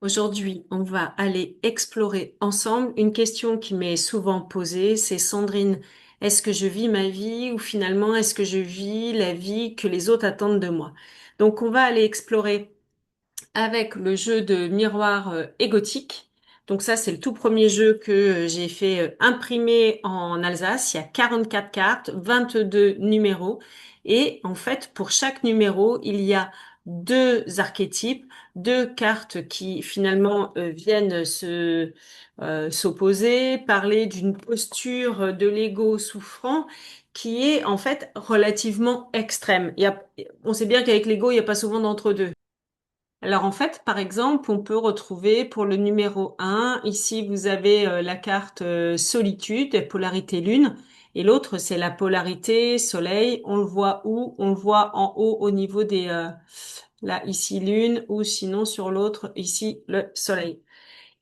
Aujourd'hui, on va aller explorer ensemble une question qui m'est souvent posée, c'est Sandrine, est-ce que je vis ma vie ou finalement est-ce que je vis la vie que les autres attendent de moi? Donc on va aller explorer avec le jeu de miroir égotique. Donc ça, c'est le tout premier jeu que j'ai fait imprimer en Alsace. Il y a 44 cartes, 22 numéros. Et en fait, pour chaque numéro, il y a deux archétypes, deux cartes qui finalement viennent s'opposer, parler d'une posture de l'ego souffrant qui est en fait relativement extrême. On sait bien qu'avec l'ego, il n'y a pas souvent d'entre-deux. Alors en fait, par exemple, on peut retrouver pour le numéro un, ici vous avez la carte solitude, polarité lune, et l'autre c'est la polarité soleil. On le voit où? On le voit en haut au niveau là ici lune, ou sinon sur l'autre ici le soleil.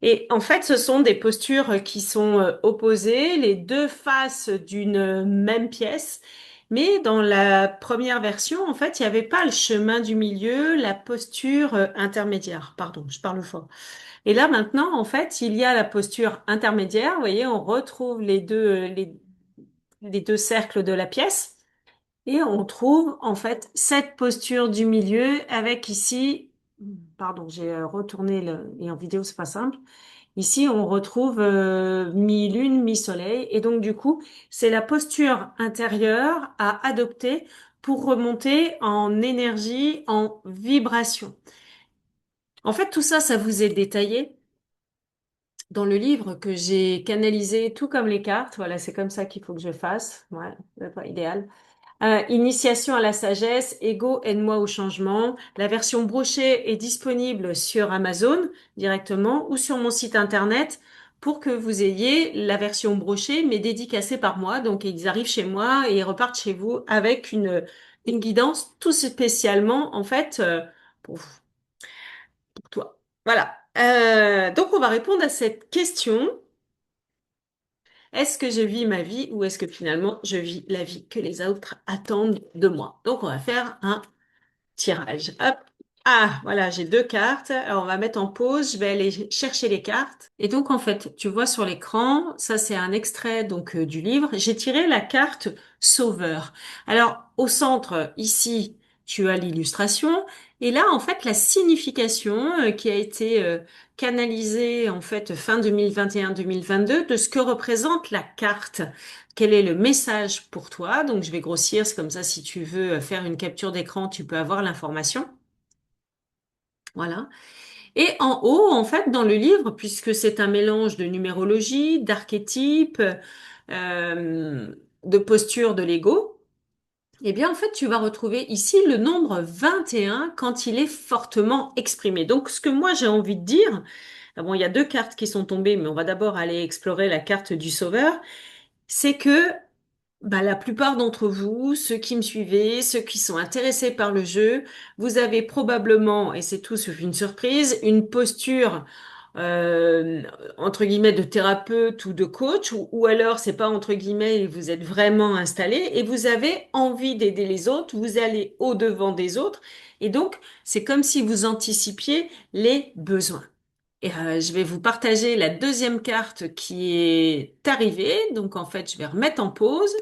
Et en fait, ce sont des postures qui sont opposées, les deux faces d'une même pièce. Mais dans la première version, en fait, il n'y avait pas le chemin du milieu, la posture intermédiaire. Pardon, je parle fort. Et là, maintenant, en fait, il y a la posture intermédiaire. Vous voyez, on retrouve les deux cercles de la pièce. Et on trouve, en fait, cette posture du milieu avec ici, pardon, j'ai retourné et en vidéo, c'est pas simple. Ici, on retrouve mi-lune, mi-soleil. Et donc, du coup, c'est la posture intérieure à adopter pour remonter en énergie, en vibration. En fait, tout ça, ça vous est détaillé dans le livre que j'ai canalisé, tout comme les cartes. Voilà, c'est comme ça qu'il faut que je fasse. Ouais, c'est pas idéal. Initiation à la sagesse, Ego, aide-moi au changement. La version brochée est disponible sur Amazon directement ou sur mon site internet pour que vous ayez la version brochée mais dédicacée par moi. Donc ils arrivent chez moi et ils repartent chez vous avec une guidance tout spécialement en fait pour, pour toi. Voilà. Donc on va répondre à cette question. Est-ce que je vis ma vie ou est-ce que finalement je vis la vie que les autres attendent de moi? Donc on va faire un tirage. Hop. Ah, voilà, j'ai deux cartes. Alors, on va mettre en pause. Je vais aller chercher les cartes. Et donc, en fait, tu vois sur l'écran, ça, c'est un extrait donc du livre. J'ai tiré la carte Sauveur. Alors, au centre, ici, tu as l'illustration. Et là, en fait, la signification qui a été canalisée, en fait, fin 2021-2022 de ce que représente la carte. Quel est le message pour toi? Donc, je vais grossir, c'est comme ça, si tu veux faire une capture d'écran, tu peux avoir l'information. Voilà. Et en haut, en fait, dans le livre, puisque c'est un mélange de numérologie, d'archétypes, de posture de l'ego, eh bien, en fait, tu vas retrouver ici le nombre 21 quand il est fortement exprimé. Donc, ce que moi, j'ai envie de dire, ah bon, il y a deux cartes qui sont tombées, mais on va d'abord aller explorer la carte du sauveur, c'est que bah, la plupart d'entre vous, ceux qui me suivez, ceux qui sont intéressés par le jeu, vous avez probablement, et c'est tout sauf une surprise, une posture euh, entre guillemets de thérapeute ou de coach, ou alors c'est pas entre guillemets, vous êtes vraiment installé et vous avez envie d'aider les autres, vous allez au-devant des autres, et donc c'est comme si vous anticipiez les besoins. Et je vais vous partager la deuxième carte qui est arrivée. Donc en fait, je vais remettre en pause.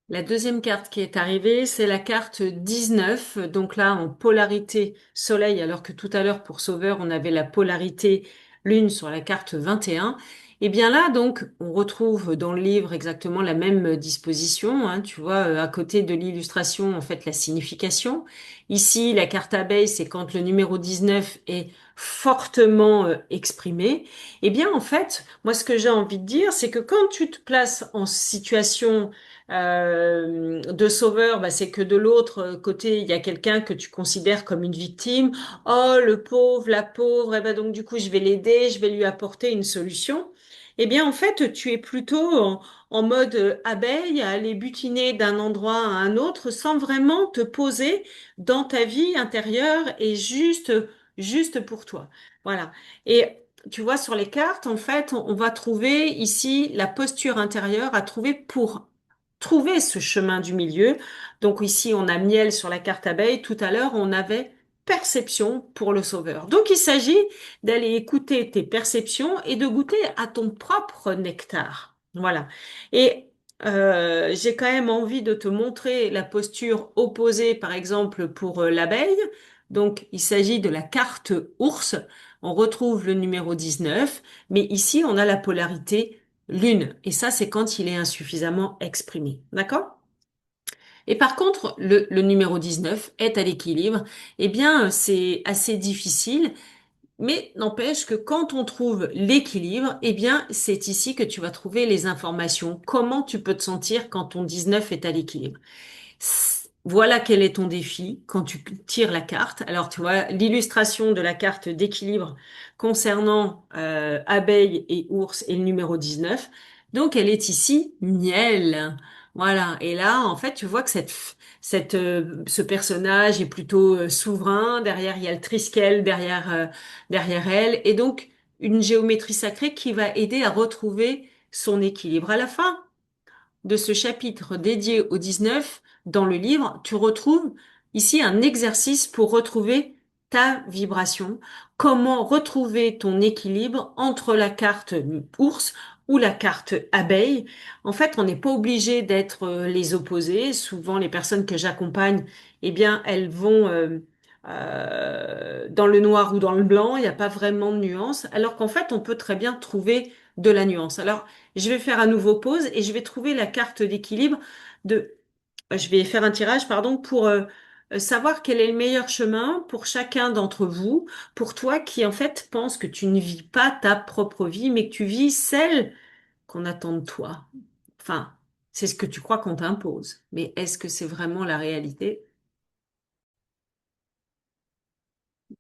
La deuxième carte qui est arrivée, c'est la carte 19, donc là en polarité soleil, alors que tout à l'heure pour Sauveur, on avait la polarité lune sur la carte 21. Et bien là, donc, on retrouve dans le livre exactement la même disposition, hein, tu vois, à côté de l'illustration, en fait, la signification. Ici, la carte abeille, c'est quand le numéro 19 est fortement exprimé. Eh bien, en fait, moi, ce que j'ai envie de dire, c'est que quand tu te places en situation de sauveur, bah, c'est que de l'autre côté, il y a quelqu'un que tu considères comme une victime. Oh, le pauvre, la pauvre, et ben donc du coup, je vais l'aider, je vais lui apporter une solution. Eh bien, en fait, tu es plutôt en mode abeille à aller butiner d'un endroit à un autre sans vraiment te poser dans ta vie intérieure et juste pour toi. Voilà. Et tu vois, sur les cartes, en fait, on va trouver ici la posture intérieure à trouver pour trouver ce chemin du milieu. Donc ici, on a miel sur la carte abeille. Tout à l'heure, on avait perception pour le sauveur. Donc il s'agit d'aller écouter tes perceptions et de goûter à ton propre nectar. Voilà. Et j'ai quand même envie de te montrer la posture opposée, par exemple, pour l'abeille. Donc il s'agit de la carte ours. On retrouve le numéro 19, mais ici on a la polarité lune. Et ça, c'est quand il est insuffisamment exprimé. D'accord? Et par contre, le numéro 19 est à l'équilibre. Eh bien, c'est assez difficile, mais n'empêche que quand on trouve l'équilibre, eh bien, c'est ici que tu vas trouver les informations. Comment tu peux te sentir quand ton 19 est à l'équilibre? Voilà quel est ton défi quand tu tires la carte. Alors, tu vois, l'illustration de la carte d'équilibre concernant abeille et ours et le numéro 19. Donc, elle est ici miel. Voilà. Et là, en fait, tu vois que ce personnage est plutôt souverain. Derrière, il y a le Triskel derrière elle. Et donc, une géométrie sacrée qui va aider à retrouver son équilibre. À la fin de ce chapitre dédié au 19, dans le livre, tu retrouves ici un exercice pour retrouver ta vibration, comment retrouver ton équilibre entre la carte ours ou la carte abeille. En fait, on n'est pas obligé d'être les opposés. Souvent, les personnes que j'accompagne, eh bien, elles vont dans le noir ou dans le blanc. Il n'y a pas vraiment de nuance. Alors qu'en fait, on peut très bien trouver de la nuance. Alors, je vais faire un nouveau pause et je vais trouver la carte d'équilibre de, je vais faire un tirage, pardon, pour savoir quel est le meilleur chemin pour chacun d'entre vous, pour toi qui en fait pense que tu ne vis pas ta propre vie, mais que tu vis celle qu'on attend de toi. Enfin, c'est ce que tu crois qu'on t'impose. Mais est-ce que c'est vraiment la réalité?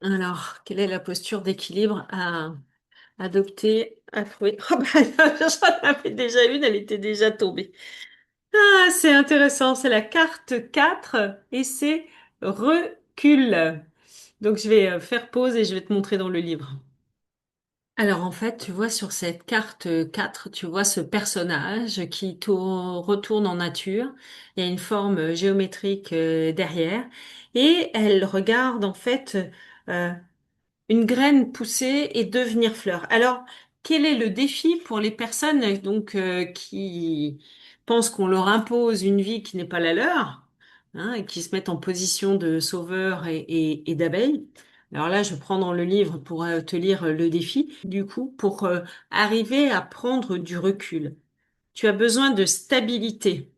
Alors, quelle est la posture d'équilibre à adopter, à trouver? Oh bah, j'en avais déjà une, elle était déjà tombée. Ah, c'est intéressant, c'est la carte 4 et c'est recul. Donc je vais faire pause et je vais te montrer dans le livre. Alors en fait, tu vois sur cette carte 4, tu vois ce personnage qui retourne en nature. Il y a une forme géométrique derrière et elle regarde en fait euh, une graine pousser et devenir fleur. Alors, quel est le défi pour les personnes donc qui pensent qu'on leur impose une vie qui n'est pas la leur, hein, et qui se mettent en position de sauveur et d'abeille? Alors là, je prends dans le livre pour te lire le défi, du coup, pour arriver à prendre du recul. Tu as besoin de stabilité,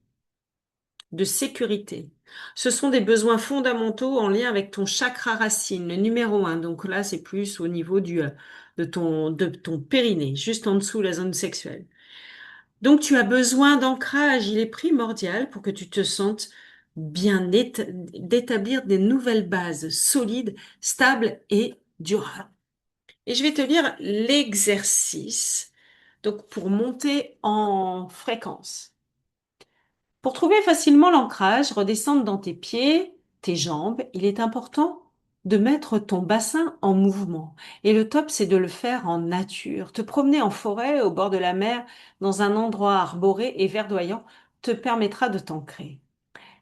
de sécurité. Ce sont des besoins fondamentaux en lien avec ton chakra racine, le numéro un. Donc là, c'est plus au niveau de ton périnée, juste en dessous de la zone sexuelle. Donc tu as besoin d'ancrage. Il est primordial pour que tu te sentes bien d'établir des nouvelles bases solides, stables et durables. Et je vais te lire l'exercice. Donc pour monter en fréquence. Pour trouver facilement l'ancrage, redescendre dans tes pieds, tes jambes, il est important de mettre ton bassin en mouvement. Et le top, c'est de le faire en nature. Te promener en forêt, au bord de la mer, dans un endroit arboré et verdoyant, te permettra de t'ancrer.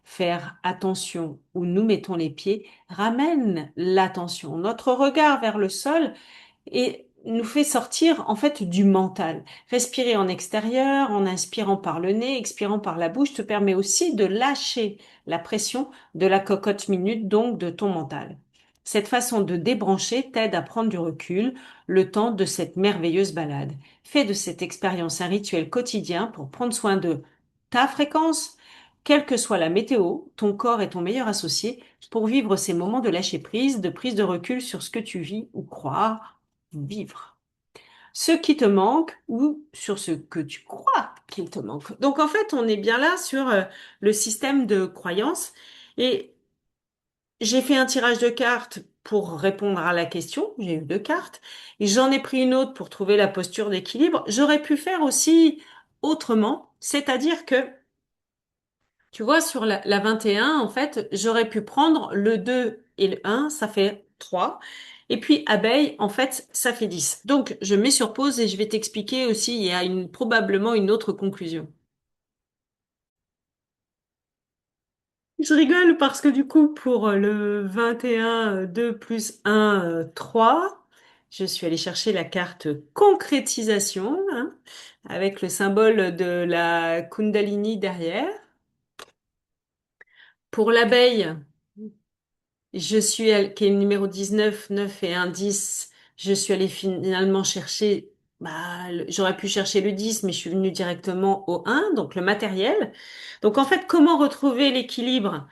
Faire attention où nous mettons les pieds ramène l'attention, notre regard vers le sol et nous fait sortir en fait du mental. Respirer en extérieur, en inspirant par le nez, expirant par la bouche, te permet aussi de lâcher la pression de la cocotte minute, donc de ton mental. Cette façon de débrancher t'aide à prendre du recul le temps de cette merveilleuse balade. Fais de cette expérience un rituel quotidien pour prendre soin de ta fréquence, quelle que soit la météo, ton corps est ton meilleur associé pour vivre ces moments de lâcher prise, de prise de recul sur ce que tu vis ou crois vivre. Ce qui te manque ou sur ce que tu crois qu'il te manque. Donc en fait, on est bien là sur le système de croyance et j'ai fait un tirage de cartes pour répondre à la question. J'ai eu deux cartes et j'en ai pris une autre pour trouver la posture d'équilibre. J'aurais pu faire aussi autrement, c'est-à-dire que tu vois, sur la 21, en fait, j'aurais pu prendre le 2 et le 1, ça fait 3. Et puis abeille, en fait, ça fait 10. Donc, je mets sur pause et je vais t'expliquer aussi, il y a probablement une autre conclusion. Je rigole parce que du coup, pour le 21, 2 plus 1, 3, je suis allée chercher la carte concrétisation, hein, avec le symbole de la Kundalini derrière. Pour l'abeille, qui est le numéro 19, 9 et un 10, je suis allée finalement chercher, j'aurais pu chercher le 10, mais je suis venue directement au 1, donc le matériel. Donc en fait, comment retrouver l'équilibre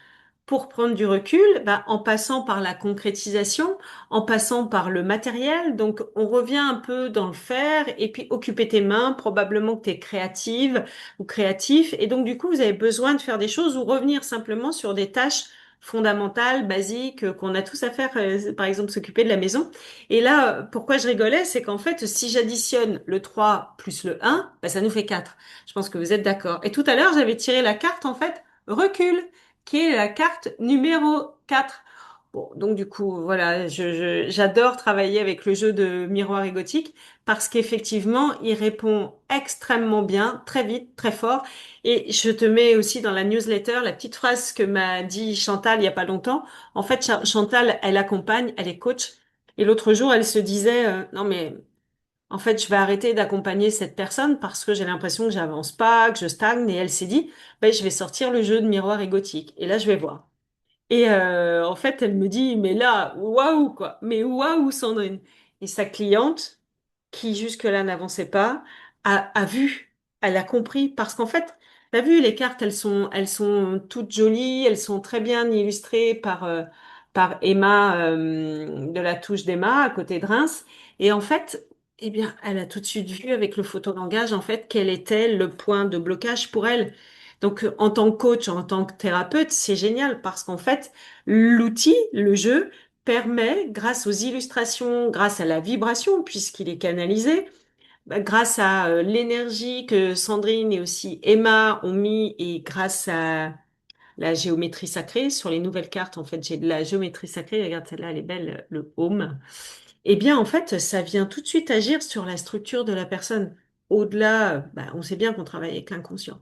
pour prendre du recul? En passant par la concrétisation, en passant par le matériel. Donc on revient un peu dans le faire et puis occuper tes mains, probablement que tu es créative ou créatif. Et donc du coup, vous avez besoin de faire des choses ou revenir simplement sur des tâches fondamentales, basiques, qu'on a tous à faire, par exemple s'occuper de la maison. Et là, pourquoi je rigolais, c'est qu'en fait, si j'additionne le 3 plus le 1, ça nous fait 4. Je pense que vous êtes d'accord. Et tout à l'heure, j'avais tiré la carte, en fait, recul, qui est la carte numéro 4. Bon, donc du coup, voilà, j'adore travailler avec le jeu de miroir égotique parce qu'effectivement, il répond extrêmement bien, très vite, très fort. Et je te mets aussi dans la newsletter la petite phrase que m'a dit Chantal il y a pas longtemps. En fait, Chantal, elle accompagne, elle est coach. Et l'autre jour, elle se disait, non mais en fait, je vais arrêter d'accompagner cette personne parce que j'ai l'impression que j'avance pas, que je stagne. Et elle s'est dit, je vais sortir le jeu de miroir égotique. Et là, je vais voir. Et en fait, elle me dit, mais là, waouh, quoi. Mais waouh, Sandrine. Et sa cliente, qui jusque-là n'avançait pas, a vu, elle a compris. Parce qu'en fait, t'as vu, les cartes, elles sont toutes jolies, elles sont très bien illustrées par Emma, de la touche d'Emma, à côté de Reims. Et en fait, eh bien, elle a tout de suite vu avec le photolangage, en fait, quel était le point de blocage pour elle. Donc, en tant que coach, en tant que thérapeute, c'est génial parce qu'en fait, l'outil, le jeu, permet, grâce aux illustrations, grâce à la vibration, puisqu'il est canalisé, grâce à l'énergie que Sandrine et aussi Emma ont mis et grâce à la géométrie sacrée, sur les nouvelles cartes, en fait, j'ai de la géométrie sacrée, regarde celle-là, elle est belle, le home. Eh bien, en fait, ça vient tout de suite agir sur la structure de la personne. Au-delà, on sait bien qu'on travaille avec l'inconscient.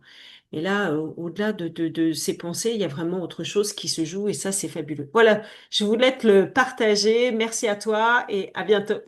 Et là, au-delà de ces pensées, il y a vraiment autre chose qui se joue et ça, c'est fabuleux. Voilà, je voulais te le partager. Merci à toi et à bientôt.